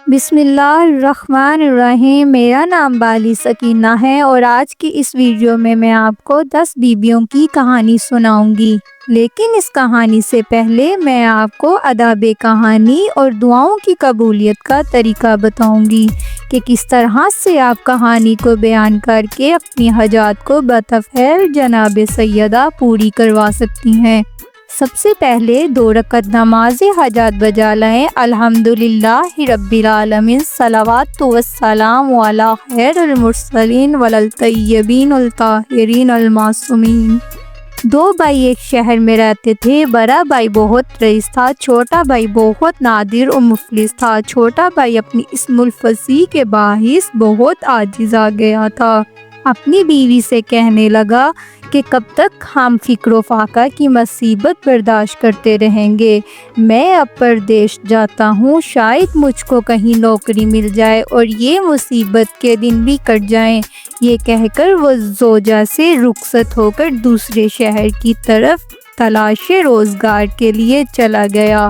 بسم اللہ الرحمن الرحیم۔ میرا نام بالی سکینہ ہے اور آج کی اس ویڈیو میں آپ کو 10 بیویوں کی کہانی سناؤں گی، لیکن اس کہانی سے پہلے میں آپ کو آداب کہانی اور دعاؤں کی قبولیت کا طریقہ بتاؤں گی کہ کس طرح سے آپ کہانی کو بیان کر کے اپنی حاجات کو بطفیل جناب سیدہ پوری کروا سکتی ہیں۔ سب سے پہلے 2 رکعت نماز حاجات بجا لائیں۔ الحمدللہ رب العالمین، صلوات و السلام علی خیر المرسلین والطیبین الطاہرین المعصومین۔ 2 بھائی ایک شہر میں رہتے تھے۔ بڑا بھائی بہت رئیس تھا، چھوٹا بھائی بہت نادر و مفلس تھا۔ چھوٹا بھائی اپنی اسم الفضیل کے باعث بہت عاجز آ گیا تھا۔ اپنی بیوی سے کہنے لگا کہ کب تک ہم فقر و فاقہ کی مصیبت برداشت کرتے رہیں گے؟ میں اب پردیس جاتا ہوں، شاید مجھ کو کہیں نوکری مل جائے اور یہ مصیبت کے دن بھی کٹ جائیں۔ یہ کہہ کر وہ زوجہ سے رخصت ہو کر دوسرے شہر کی طرف تلاش روزگار کے لیے چلا گیا۔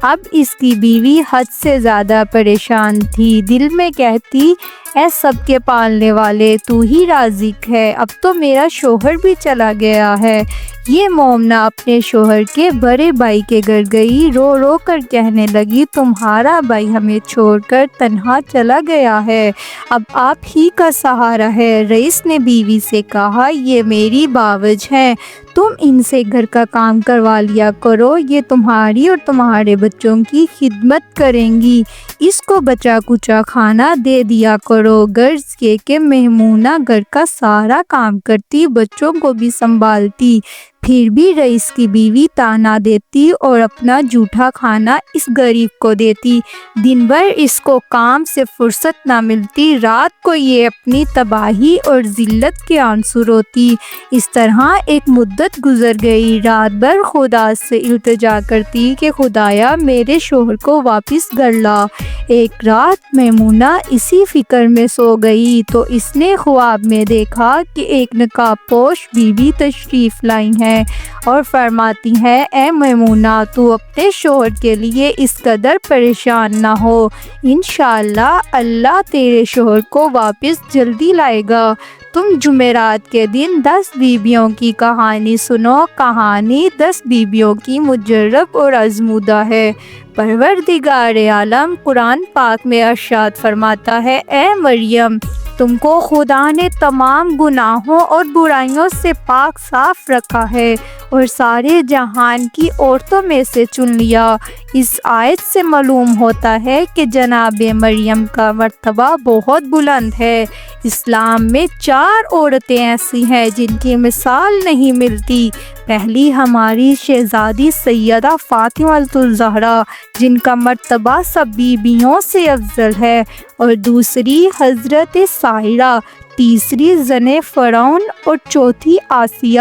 اب اس کی بیوی حد سے زیادہ پریشان تھی، دل میں کہتی، اے سب کے پالنے والے، تو ہی رازق ہے، اب تو میرا شوہر بھی چلا گیا ہے۔ یہ مومنہ اپنے شوہر کے بڑے بھائی کے گھر گئی، رو رو کر کہنے لگی، تمہارا بھائی ہمیں چھوڑ کر تنہا چلا گیا ہے، اب آپ ہی کا سہارا ہے۔ رئیس نے بیوی سے کہا، یہ میری باوج ہیں، تم ان سے گھر کا کام کروا لیا کرو، یہ تمہاری اور تمہارے بچوں کی خدمت کریں گی، اس کو بچا کچا کھانا دے دیا کرو۔ غرض یہ کہ میمونہ گھر کا سارا کام کرتی، بچوں کو بھی سنبھالتی، پھر بھی رئیس کی بیوی طعنہ دیتی اور اپنا جھوٹا کھانا اس غریب کو دیتی۔ دن بھر اس کو کام سے فرصت نہ ملتی، رات کو یہ اپنی تباہی اور ذلت کے آنسو روتی۔ اس طرح ایک مدت گزر گئی، رات بھر خدا سے التجا کرتی کہ خدایا میرے شوہر کو واپس گھر لا۔ ایک رات میمونہ اسی فکر میں سو گئی تو اس نے خواب میں دیکھا کہ ایک نقاب پوش بیوی تشریف لائی ہیں اور فرماتی ہے، اے میمونہ، تو اپنے شوہر کے لیے اس قدر پریشان نہ ہو، انشاءاللہ اللہ تیرے شوہر کو واپس جلدی لائے گا۔ تم جمعرات کے دن 10 بیویوں کی کہانی سنو۔ کہانی 10 بیویوں کی مجرب اور آزمودہ ہے۔ پروردگار عالم قرآن پاک میں ارشاد فرماتا ہے، اے مریم، تم کو خدا نے تمام گناہوں اور برائیوں سے پاک صاف رکھا ہے اور سارے جہان کی عورتوں میں سے چن لیا۔ اس آیت سے معلوم ہوتا ہے کہ جناب مریم کا مرتبہ بہت بلند ہے۔ اسلام میں 4 عورتیں ایسی ہیں جن کی مثال نہیں ملتی۔ پہلی ہماری شہزادی سیدہ فاطمہ الزہرا، جن کا مرتبہ سب بیویوں سے افضل ہے، اور دوسری حضرت سائرہ، تیسری زن فرعون اور چوتھی آسیہ۔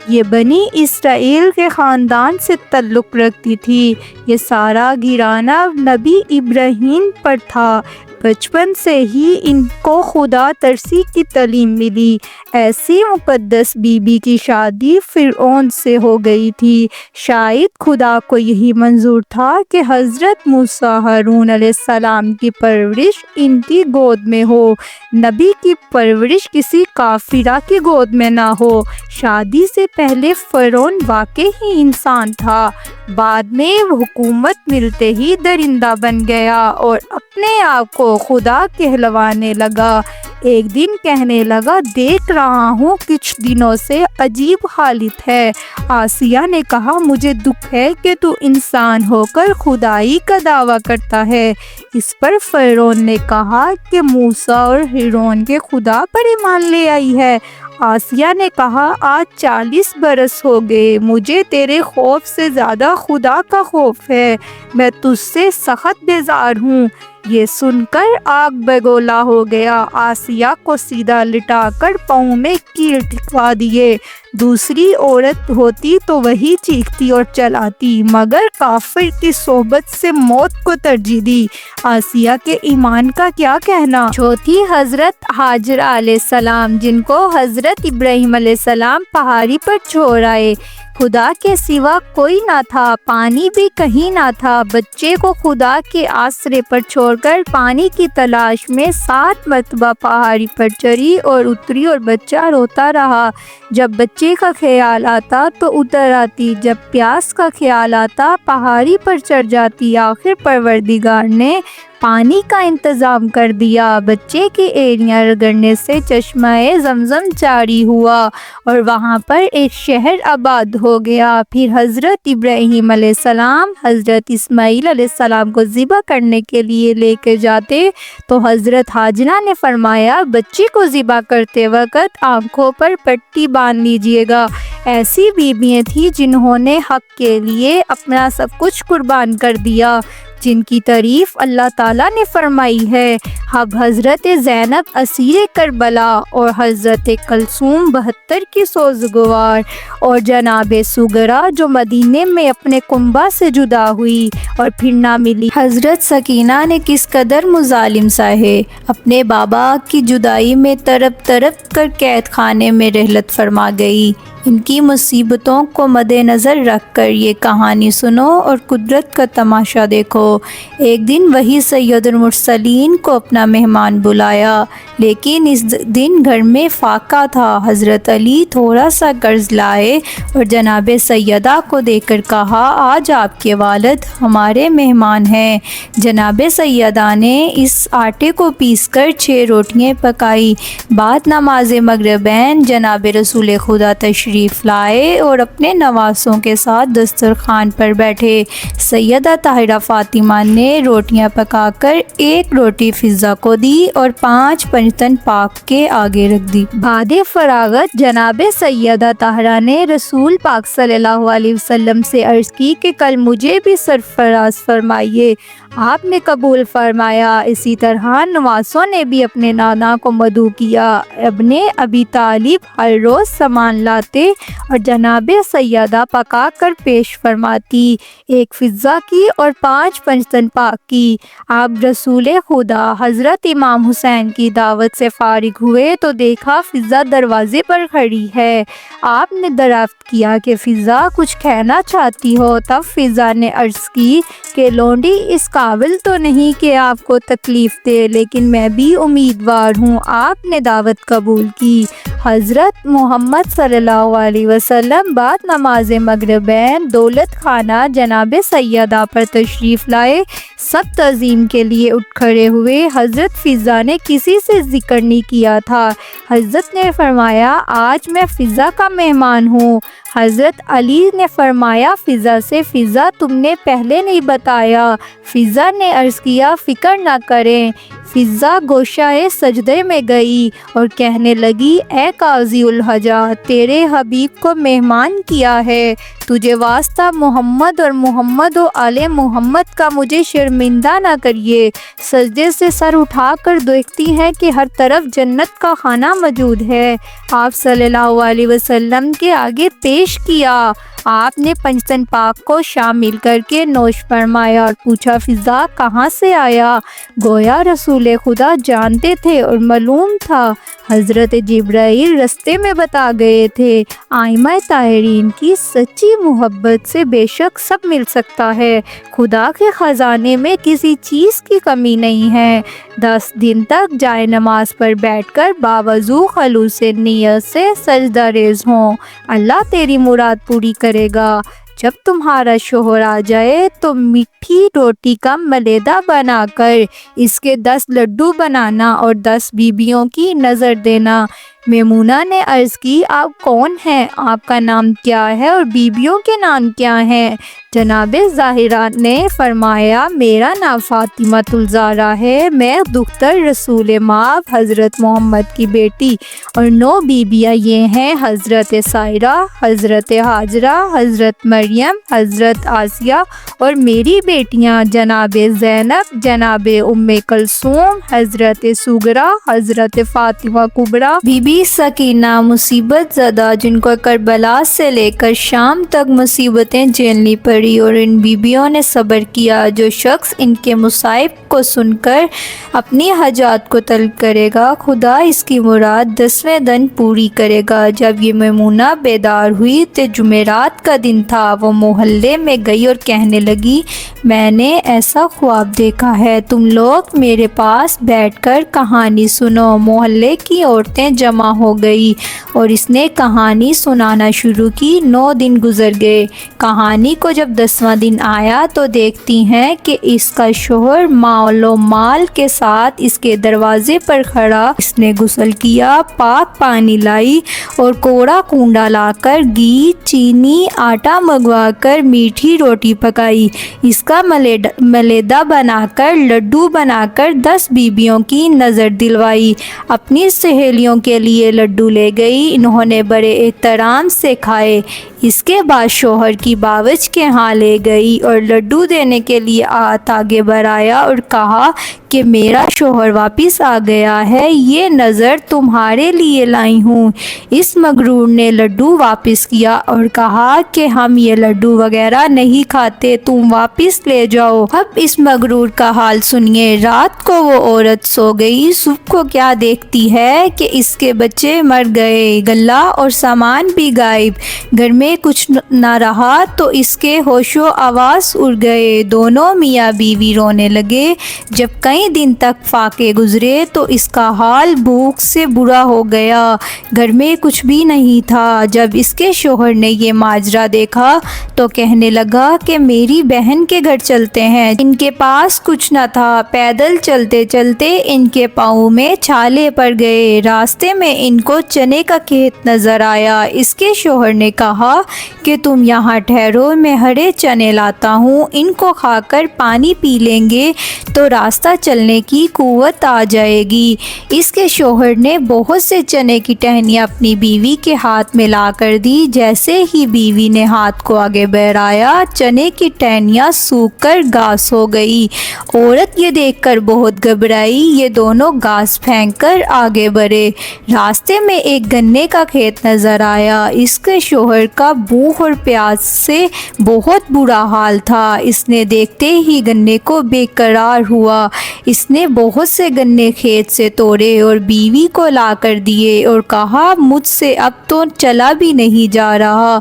یہ بنی اسرائیل کے خاندان سے تعلق رکھتی تھی۔ یہ سارا گھرانہ نبی ابراہیم پر تھا۔ بچپن سے ہی ان کو خدا ترسی کی تعلیم ملی۔ ایسی مقدس بی بی کی شادی فرعون سے ہو گئی تھی۔ شاید خدا کو یہی منظور تھا کہ حضرت موسیٰ ہارون علیہ السلام کی پرورش ان کی گود میں ہو، نبی کی پرورش کسی کافرہ کی گود میں نہ ہو۔ شادی سے پہلے فرعون واقعی ہی انسان تھا، بعد میں حکومت ملتے ہی درندہ بن گیا اور اپنے آپ کو خدا کہلوانے لگا۔ ایک دن کہنے لگا، دیکھ رہا ہوں کچھ دنوں سے عجیب حالت ہے۔ آسیہ نے کہا، مجھے دکھ ہے کہ تو انسان ہو کر خدائی کا دعویٰ کرتا ہے۔ اس پر فرعون نے کہا کہ موسیٰ اور ہارون کے خدا پر ایمان لے آئی ہے۔ آسیہ نے کہا، آج 40 برس ہو گئے، مجھے تیرے خوف سے زیادہ خدا کا خوف ہے، میں تجھ سے سخت بیزار ہوں۔ یہ سن کر آگ بگولا ہو گیا۔ آسیہ کو سیدھا لٹا کر پاؤں میں کیل ٹھکوا دیے۔ دوسری عورت ہوتی تو وہی چیختی اور چلاتی، مگر کافر کی صحبت سے موت کو ترجیح دی۔ آسیہ کے ایمان کا کیا کہنا۔ چوتھی حضرت ہاجرہ علیہ السلام، جن کو حضرت ابراہیم علیہ السلام پہاڑی پر چھوڑ آئے۔ خدا کے سوا کوئی نہ تھا، پانی بھی کہیں نہ تھا۔ بچے کو خدا کے آسرے پر چھوڑ کر پانی کی تلاش میں 7 مرتبہ پہاڑی پر چڑھی اور اتری، اور بچہ روتا رہا۔ جب بچے کا خیال آتا تو اتر آتی، جب پیاس کا خیال آتا پہاڑی پر چڑھ جاتی۔ آخر پروردگار نے پانی کا انتظام کر دیا، بچے کی ایڑیاں رگڑنے سے چشمہ زمزم جاری ہوا اور وہاں پر ایک شہر آباد ہو گیا۔ پھر حضرت ابراہیم علیہ السلام حضرت اسماعیل علیہ السلام کو ذبح کرنے کے لیے لے کے جاتے تو حضرت حاجرہ نے فرمایا بچے کو ذبح کرتے وقت آنکھوں پر پٹی باندھ لیجئے گا۔ ایسی بیویاں تھیں جنہوں نے حق کے لیے اپنا سب کچھ قربان کر دیا، جن کی تعریف اللہ تعالیٰ نے فرمائی ہے۔ اب حضرت زینب اسیر کربلا اور حضرت کلثوم 72 کی سوزگوار اور جناب سغرا جو مدینے میں اپنے کنبہ سے جدا ہوئی اور پھر نہ ملی۔ حضرت سکینہ نے کس قدر مظالم سہے، اپنے بابا کی جدائی میں تڑپ تڑپ کر قید خانے میں رحلت فرما گئی۔ ان کی مصیبتوں کو مد نظر رکھ کر یہ کہانی سنو اور قدرت کا تماشا دیکھو۔ ایک دن وہی سید المرسلین کو اپنا مہمان بلایا، لیکن اس دن گھر میں فاقہ تھا۔ حضرت علی تھوڑا سا قرض لائے اور جناب سیدہ کو دے کر کہا آج آپ کے والد ہمارے مہمان ہیں۔ جناب سیدہ نے اس آٹے کو پیس کر 6 روٹیاں پکائی۔ بعد نماز مغربین جناب رسول خدا تشریف لائے اور اپنے نواسوں کے ساتھ دسترخوان پر بیٹھے۔ سیدہ طاہرہ فاطمہ نے روٹیاں پکا کر 1 روٹی فضہ کو دی اور 5 پنجتن پاک کے آگے رکھ دی۔ بعد فراغت جناب سیدہ طاہرہ نے رسول پاک صلی اللہ علیہ وسلم سے عرض کی کہ کل مجھے بھی سرفراز فرمائیے۔ آپ نے قبول فرمایا۔ اسی طرح نواسوں نے بھی اپنے نانا کو مدعو کیا۔ ابن ابی طالب ہر روز سامان لاتے اور جناب سیدہ پکا کر پیش فرماتی، 1 فضہ کی اور 5 پنجتن پاک کی۔ آپ رسول خدا حضرت امام حسین کی دعوت سے فارغ ہوئے تو دیکھا فضہ دروازے پر کھڑی ہے۔ آپ نے دریافت کیا کہ فضہ کچھ کہنا چاہتی ہو۔ تب فضہ نے عرض کی کہ لونڈی اس قابل تو نہیں کہ آپ کو تکلیف دے، لیکن میں بھی امیدوار ہوں۔ آپ نے دعوت قبول کی۔ حضرت محمد صلی اللہ علیہ وسلم بعد نماز مغربین دولت خانہ جناب سیدہ پر تشریف لائے۔ سب تعظیم کے لیے اٹھ کھڑے ہوئے۔ حضرت فضہ نے کسی سے ذکر نہیں کیا تھا۔ حضرت نے فرمایا آج میں فضہ کا مہمان ہوں۔ حضرت علی نے فرمایا فضہ سے فضہ تم نے پہلے نہیں بتایا۔ فضہ نے عرض کیا فکر نہ کریں۔ فضہ گوشہ سجدے میں گئی اور کہنے لگی اے قاضی الحاجات، تیرے حبیب کو مہمان کیا ہے، تجھے واسطہ محمد اور محمد و آل محمد کا مجھے شرمندہ نہ کریے۔ سجدے سے سر اٹھا کر دیکھتی ہیں کہ ہر طرف جنت کا کھانا موجود ہے۔ آپ صلی اللہ علیہ وسلم کے آگے پیش کیا۔ آپ نے پنجتن پاک کو شامل کر کے نوش فرمایا اور پوچھا فضہ کہاں سے آیا؟ گویا رسول خدا جانتے تھے اور معلوم تھا۔ حضرت جبرائیل رستے میں بتا گئے تھے۔ آئمہ طاہرین کی سچی محبت سے بے شک سب مل سکتا ہے۔ خدا کے خزانے میں کسی چیز کی کمی نہیں ہے۔ 10 دن تک جائے نماز پر بیٹھ کر باوضو خلوص نیت سے سجدہ ریز ہوں، اللہ تیری مراد پوری کرے گا۔ جب تمہارا شوہر آ جائے تو میٹھی روٹی کا ملیدہ بنا کر اس کے 10 لڈو بنانا اور 10 بیویوں کی نظر دینا۔ میمونہ نے عرض کی آپ کون ہیں؟ آپ کا نام کیا ہے اور بیویوں کے نام کیا ہیں؟ جناب ظاہرہ نے فرمایا میرا نام فاطمہ الزہرا ہے، میں دختر رسول مآب حضرت محمد کی بیٹی، اور 9 بیویاں یہ ہیں حضرت سائرہ، حضرت حاجرہ، حضرت مریم، حضرت آسیہ، اور میری بیٹیاں جناب زینب، جناب ام کلثوم، حضرت سغرا، حضرت فاطمہ کبریٰ، بی بی سکینہ مصیبت زدہ جن کو کربلا سے لے کر شام تک مصیبتیں جھیلنی پڑی، پڑی اور ان بیویوں نے صبر کیا۔ جو شخص ان کے مصائب کو سن کر اپنی حاجات کو طلب کرے گا، خدا اس کی مراد 10ویں دن پوری کرے گا۔ جب یہ میمونہ بیدار ہوئی تو جمعرات کا دن تھا، وہ محلے میں گئی اور کہنے لگی، میں نے ایسا خواب دیکھا ہے، تم لوگ میرے پاس بیٹھ کر کہانی سنو۔ محلے کی عورتیں جمع ہو گئی اور اس نے کہانی سنانا شروع کی۔ 9 دن گزر گئے۔ کہانی کو جب 10واں دن آیا تو دیکھتی ہیں کہ اس کا شوہر مال و مال کے ساتھ اس کے دروازے پر کھڑا۔ اس نے غسل کیا، پاک پانی لائی اور کوڑا کنڈا لا کر گھی، چینی، آٹا منگوا کر میٹھی روٹی پکائی، اس کا ملیدہ بنا کر لڈو بنا کر 10 بیویوں کی نظر دلوائی۔ اپنی سہیلیوں کے لیے لڈو لے گئی، انہوں نے بڑے احترام سے کھائے۔ اس کے بعد شوہر کی باورچی کے ہاں لے گئی اور لڈو دینے کے لیے ہاتھ آگے بڑھایا اور کہا کہ میرا شوہر واپس آ گیا ہے، یہ نظر تمہارے لیے لائی ہوں۔ اس مغرور نے لڈو واپس کیا اور کہا کہ ہم یہ لڈو وغیرہ نہیں کھاتے، تم واپس لے جاؤ۔ اب اس مغرور کا حال سنیے۔ رات کو وہ عورت سو گئی، صبح کو کیا دیکھتی ہے کہ اس کے بچے مر گئے، غلہ اور سامان بھی غائب، گھر میں کچھ نہ رہا تو اس کے ہوش و حواس اڑ گئے۔ دونوں میاں بیوی رونے لگے۔ جب کئی دن تک فاقے گزرے تو اس کا حال بھوک سے برا ہو گیا، گھر میں کچھ بھی نہیں تھا۔ جب اس کے شوہر نے یہ ماجرا دیکھا تو کہنے لگا کہ میری بہن کے گھر چلتے ہیں، ان کے پاس کچھ نہ تھا۔ پیدل چلتے چلتے ان کے پاؤں میں چھالے پڑ گئے، راستے میں ان کو چنے کا کھیت نظر آیا۔ اس کے شوہر نے کہا کہ تم یہاں ٹھہرو، میں ہرے چنے لاتا ہوں، ان کو کھا کر پانی پی لیں گے تو راستہ چلنے کی قوت آ جائے گی۔ اس کے شوہر نے بہت سے چنے کی ٹہنیاں اپنی بیوی کے ہاتھ میں لا کر دی۔ جیسے ہی بیوی نے ہاتھ کو آگے بڑھایا، چنے کی ٹہنیاں سوکھ کر گھاس ہو گئی۔ عورت یہ دیکھ کر بہت گھبرائی، یہ دونوں گھاس پھینک کر آگے بڑھے۔ راستے میں ایک گنے کا کھیت نظر آیا۔ اس کے شوہر کا بھوک اور پیاس سے بہت برا حال تھا، اس نے دیکھتے ہی گنے کو بے قرار ہوا۔ اس نے بہت سے گنے کھیت سے توڑے اور بیوی کو لا کر دیے اور کہا مجھ سے اب تو چلا بھی نہیں جا رہا،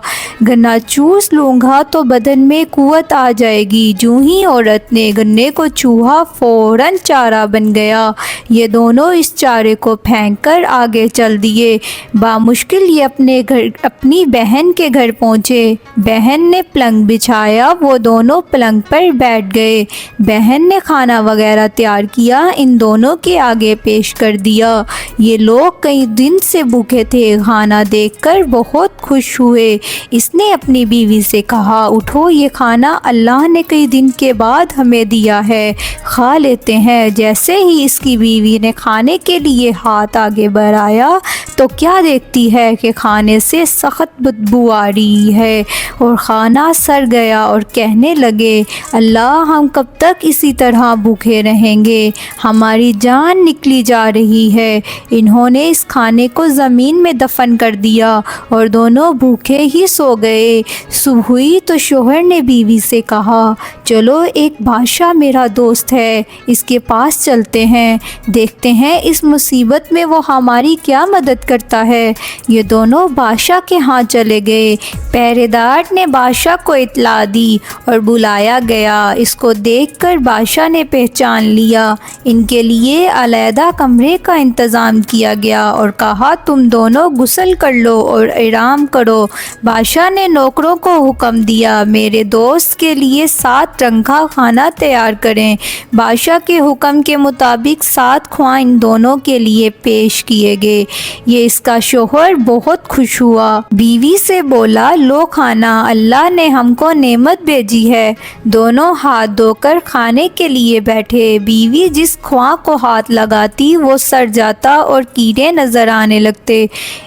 گنا چوس لوں گا تو بدن میں قوت آ جائے گی۔ جو ہی عورت نے گنے کو چوہا فوراً چارہ بن گیا۔ یہ دونوں اس چارے کو پھینک کر آگے چل دیے۔ بامشکل یہ اپنی بہن کے گھر پہنچے۔ بہن نے پلنگ بچھایا، وہ دونوں پلنگ پر بیٹھ گئے۔ بہن نے کھانا وغیرہ تیار کیا، ان دونوں کے آگے پیش کر دیا۔ یہ لوگ کئی دن سے بھوکے تھے، کھانا دیکھ کر بہت خوش ہوئے۔ اس نے اپنی بیوی سے کہا اٹھو، یہ کھانا اللہ نے کئی دن کے بعد ہمیں دیا ہے، کھا لیتے ہیں۔ جیسے ہی اس کی بیوی نے کھانے کے لیے ہاتھ آگے بڑھایا تو کیا دیکھتی ہے کہ کھانے سے سخت بدبو آ رہی ہے اور کھانا سڑ گیا اور کہنے لگے اللہ ہم کب تک اسی طرح بھوکے رہیں گے، ہماری جان نکلی جا رہی ہے۔ انہوں نے اس کھانے کو زمین میں دفن کر دیا اور دونوں بھوکے ہی سو گئے۔ صبح ہوئی تو شوہر نے بیوی سے کہا چلو ایک بادشاہ میرا دوست ہے، اس کے پاس چلتے ہیں، دیکھتے ہیں اس مصیبت میں وہ ہماری کیا مدد کرتا ہے۔ یہ دونوں بادشاہ کے ہاں چلے گئے۔ پہرے دار نے بادشاہ کو اطلاع دی اور بلایا گیا۔ اس کو دیکھ کر بادشاہ نے پہچان لیا۔ ان کے لیے علیحدہ کمرے کا انتظام کیا گیا اور کہا تم دونوں غسل کر لو اور آرام کرو۔ بادشاہ نے نوکروں کو حکم دیا میرے دوست کے لیے 7 رنگ کا کھانا تیار کریں۔ بادشاہ کے حکم کے مطابق 7 کھانے ان دونوں کے لیے پیش کیے گئے۔ یہ اس کا شوہر بہت خوش ہوا، بیوی سے بولا لو کھانا، اللہ نے ہم کو نعمت بھیجی ہے۔ دونوں ہاتھ دھو کر کھانے کے لیے بیٹھے۔ بیوی جس کھانے کو ہاتھ لگاتی وہ سڑ جاتا اور کیڑے نظر آنے لگتے۔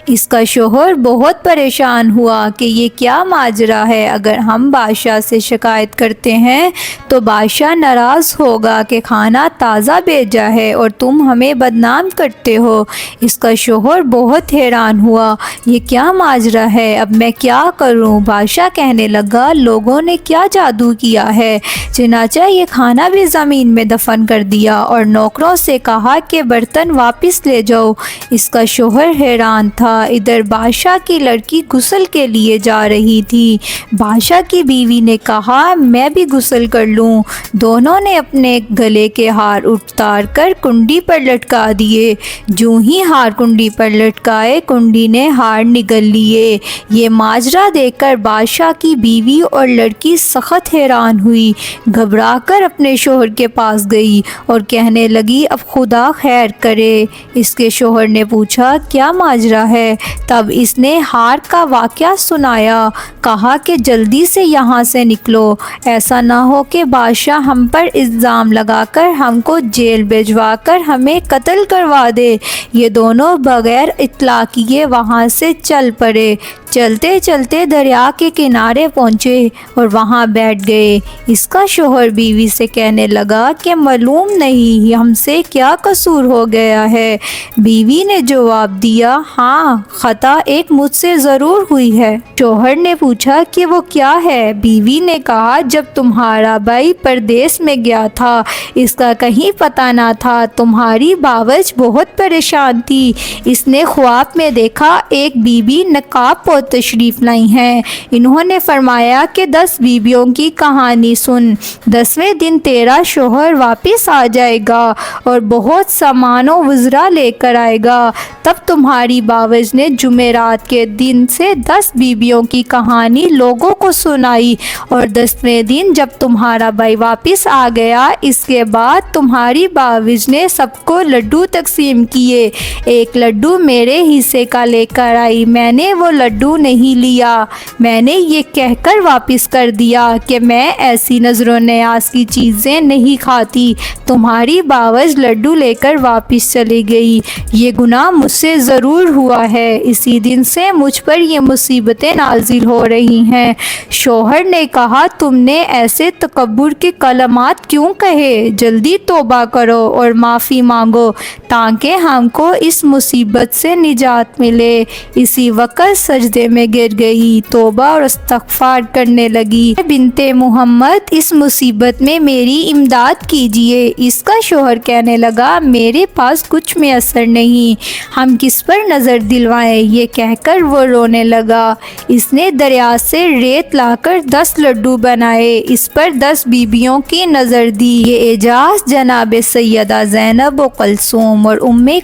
اس کا شوہر بہت پریشان ہوا کہ یہ کیا ماجرا ہے، اگر ہم بادشاہ سے شکایت کرتے ہیں تو بادشاہ ناراض ہوگا کہ کھانا تازہ بھیجا ہے اور تم ہمیں بدنام کرتے ہو۔ اس کا شوہر بہت حیران ہوا، یہ کیا ماجرا ہے، اب میں کیا کروں؟ بادشاہ کہنے لگا لوگوں نے کیا جادو کیا ہے؟ چنانچہ یہ کھانا بھی زمین میں دفن کر دیا اور نوکروں سے کہا کہ برتن واپس لے جاؤ۔ اس کا شوہر حیران تھا۔ ادھر بادشاہ کی لڑکی غسل کے لیے جا رہی تھی۔ بادشاہ کی بیوی نے کہا میں بھی غسل کر لوں۔ دونوں نے اپنے گلے کے ہار اتار کر کنڈی پر لٹکا دیے۔ جو ہی ہار کنڈی پر لٹکائے کنڈی نے ہار نگل لیے۔ یہ ماجرا دیکھ کر بادشاہ کی بیوی اور لڑکی سخت حیران ہوئی، گھبرا کر اپنے شوہر کے پاس گئی اور کہنے لگی اب خدا خیر کرے۔ اس کے شوہر نے پوچھا کیا ماجرا ہے؟ تب اس نے ہار کا واقعہ سنایا۔ کہا کہ جلدی سے یہاں سے نکلو، ایسا نہ ہو کہ بادشاہ ہم پر الزام لگا کر ہم کو جیل بھجوا کر ہمیں قتل کروا دے۔ یہ دونوں بغیر اطلاع کیے وہاں سے چل پڑے۔ چلتے چلتے دریا کے کنارے پہنچے اور وہاں بیٹھ گئے۔ اس کا شوہر بیوی سے کہنے لگا کہ معلوم نہیں ہم سے کیا قصور ہو گیا ہے۔ بیوی نے جواب دیا ہاں خطا ایک مجھ سے ضرور ہوئی ہے۔ شوہر نے پوچھا کہ وہ کیا ہے؟ بیوی نے کہا جب تمہارا بھائی پردیس میں گیا تھا اس کا کہیں پتہ نہ تھا، تمہاری باوج بہت پریشان تھی۔ اس نے خواب میں دیکھا ایک بی بی نقاب پر تشریف لائی ہیں۔ انہوں نے فرمایا کہ 10 بیویوں کی کہانی سن، 10ویں دن تیرا شوہر واپس آ جائے گا اور بہت سامان و وزرا لے کر آئے گا۔ تب تمہاری باوج نے جمعرات کے دن سے 10 بیویوں کی کہانی لوگوں کو سنائی اور 10ویں دن جب تمہارا بھائی واپس آ گیا اس کے بعد تمہاری باوج نے سب کو لڈو تقسیم کیے۔ ایک لڈو میرے حصے کا لے کر آئی، میں نے وہ لڈو نہیں لیا، میں نے یہ کہہ کر واپس کر دیا کہ میں ایسی نظر و نیاز کی چیزیں نہیں کھاتی۔ تمہاری باوج لڈو لے کر واپس چلی گئی۔ یہ گناہ مجھ سے ضرور ہوا ہے، اسی دن سے مجھ پر یہ مصیبتیں نازل ہو رہی ہیں۔ شوہر نے کہا تم نے ایسے تکبر کے کلمات کیوں کہے؟ جلدی توبہ کرو اور معافی مانگو تاکہ ہم کو اس مصیبت سے نجات ملے۔ اسی وقت سجدے میں گر گئی، توبہ اور استغفار کرنے لگی، بنت محمد اس مصیبت میں میری امداد کیجیے۔ اس کا شوہر کہنے لگا میرے پاس کچھ میسر نہیں، ہم کس پر نظر دلوائیں؟ یہ کہہ کر وہ رونے لگا۔ اس نے دریا سے ریت لا کر 10 لڈو بنائے، اس پر 10 بیبیوں کی نظر دی۔ یہ اعجاز جناب سیدہ زینب و کلثوم اور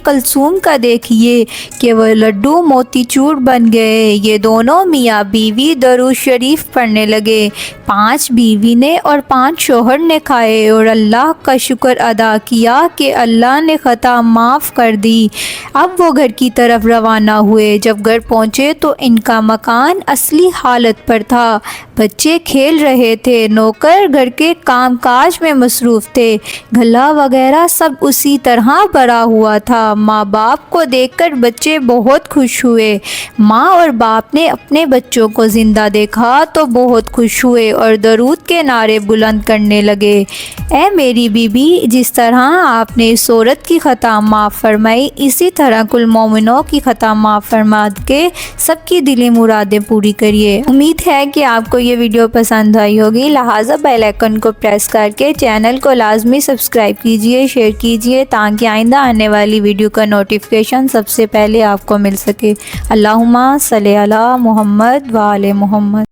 کلثوم کا دیکھیے کہ وہ لڈو موتی چور بن گئے۔ یہ دونوں میاں بیوی درود شریف پڑھنے لگے۔ 5 بیوی نے اور 5 شوہر نے کھائے اور اللہ کا شکر ادا کیا کہ اللہ نے خطا معاف کر دی۔ اب وہ گھر کی طرف روانہ ہوئے۔ جب گھر پہنچے تو ان کا مکان اصلی حالت پر تھا، بچے کھیل رہے تھے، نوکر گھر کے کام کاج میں مصروف تھے، گھلا وغیرہ سب اسی طرح بھرا ہوا تھا۔ ماں باپ کو دیکھ کر بچے بہت خوش ہوئے۔ ماں اور باپ نے اپنے بچوں کو زندہ دیکھا تو بہت خوش ہوئے اور درود کے نعرے بلند کرنے لگے۔ اے میری بی بی، جس طرح آپ نے اس عورت کی خطا معاف فرمائی اسی طرح کل مومنوں کی خطا معاف فرما کے سب کی دلی مرادیں پوری کریے۔ امید ہے کہ آپ کو یہ ویڈیو پسند آئی ہوگی، لہٰذا بیل آئیکن کو پریس کر کے چینل کو لازمی سبسکرائب کیجیے، شیئر کیجیے تاکہ آئندہ آنے والی ویڈیو کا نوٹیفیکیشن سب سے پہلے آپ کو مل سکے۔ اللہم صلی علی محمد و آل محمد۔